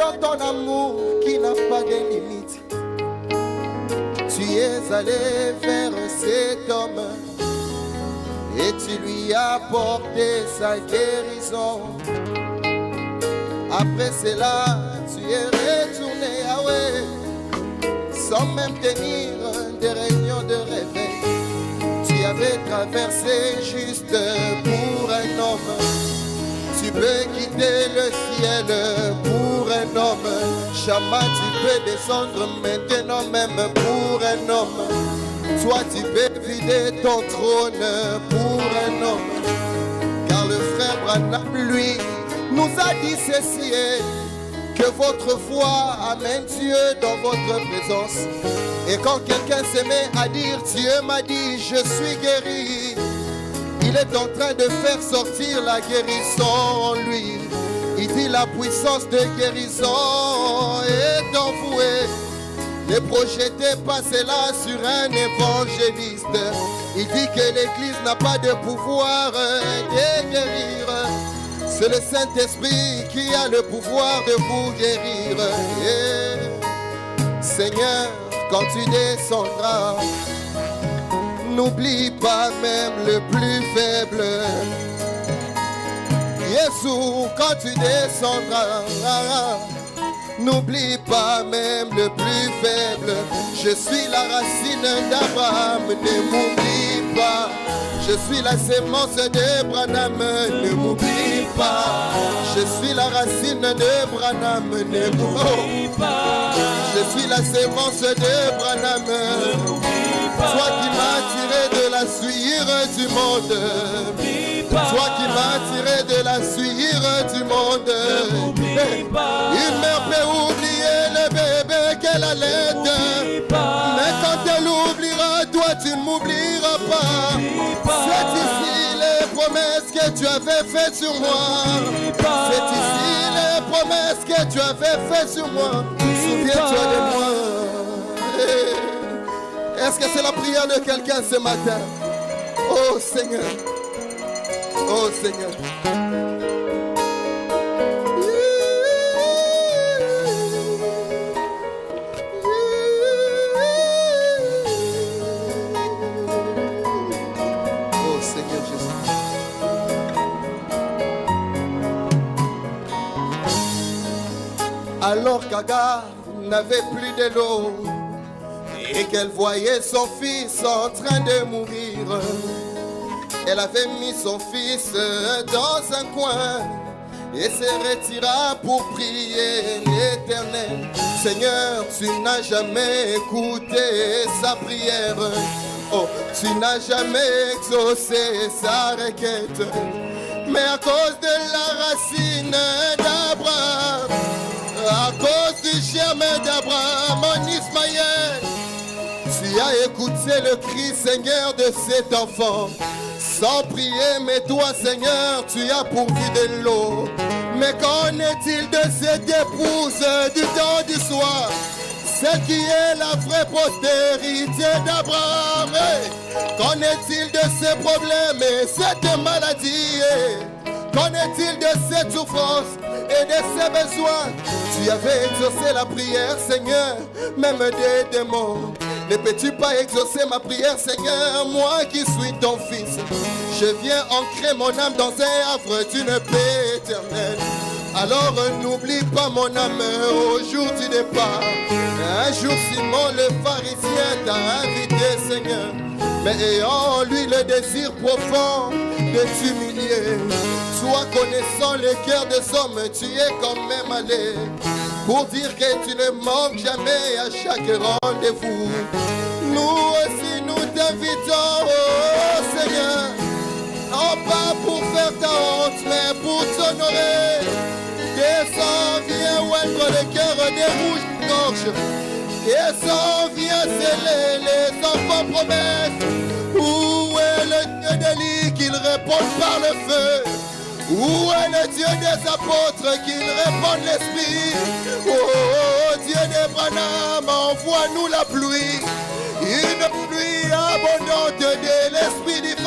dans ton amour qui n'a pas de limite. Tu es allé vers cet homme et tu lui as apporté sa guérison. Après cela, tu es retourné à sans même tenir des réunions de réveil. Tu avais traversé juste pour un homme. Tu peux quitter le ciel pour un homme. Chama, tu peux descendre maintenant même pour un homme. Toi, tu peux vider ton trône pour un homme. Car le frère Branham, lui, nous a dit ceci, que votre foi amène Dieu dans votre présence. Et quand quelqu'un se met à dire, Dieu m'a dit, je suis guéri, il est en train de faire sortir la guérison en lui. Il dit, la puissance de guérison est en vous. Ne projetez pas cela sur un évangéliste. Il dit que l'église n'a pas de pouvoir de guérir. C'est le Saint-Esprit qui a le pouvoir de vous guérir. Seigneur, quand tu descendras, n'oublie pas même le plus faible. Jésus, quand tu descendras, n'oublie pas même le plus faible. Je suis la racine d'Abraham, ne m'oublie pas. Je suis la sémence de Branham, ne m'oublie pas. Je suis la racine de Branham, ne m'oublie pas. Je suis la sémence de Branham. Toi qui m'as tiré de la souillure du monde. Toi qui m'as tiré de la souillure du monde. Une mère peut oublier le bébé qu'elle allait. Mais quand elle oubliera, toi tu ne m'oublieras pas. C'est ici les promesses que tu avais faites sur moi. C'est ici les promesses que tu avais faites sur moi. Souviens-toi de moi. Est-ce que c'est la prière de quelqu'un ce matin? Oh Seigneur. Oh Seigneur. Oh Seigneur Jésus. Alors qu'Agar n'avait plus de l'eau et qu'elle voyait son fils en train de mourir, elle avait mis son fils dans un coin et se retira pour prier l'Éternel. Seigneur, tu n'as jamais écouté sa prière. Oh, tu n'as jamais exaucé sa requête. Mais à cause de la racine d'Abraham, à cause du germe d'Abraham, mon Ismaël, tu as écouté le cri, Seigneur, de cet enfant. Sans prier, mais toi, Seigneur, tu as pourvu de l'eau. Mais qu'en est-il de cette épouse du temps du soir, celle qui est la vraie postérité d'Abraham? Qu'en est-il de ces problèmes et cette maladie? Qu'en est-il de cette souffrance et de ces besoins? Tu avais exaucé la prière, Seigneur, même des démons. Ne peux-tu pas exaucer ma prière, Seigneur, moi qui suis ton fils? Je viens ancrer mon âme dans un havre d'une paix éternelle. Alors n'oublie pas mon âme au jour du départ. Un jour Simon le pharisien t'a invité, Seigneur, mais ayant en lui le désir profond de t'humilier. Toi connaissant le cœur des hommes, tu es quand même allé pour dire que tu ne manques jamais à chaque rendez-vous. Nous aussi nous t'invitons, oh Seigneur, non pas pour faire ta honte, mais pour t'honorer. Descends, viens oindre le cœur des rouges-gorges. Descends, viens sceller les enfants promesses. Où est le Dieu d'Élie qu'il réponde par le feu? Où est le Dieu des apôtres qu'il réponde l'esprit? Oh Dieu d'Abraham, envoie-nous la pluie. Une pluie abondante de l'esprit divin.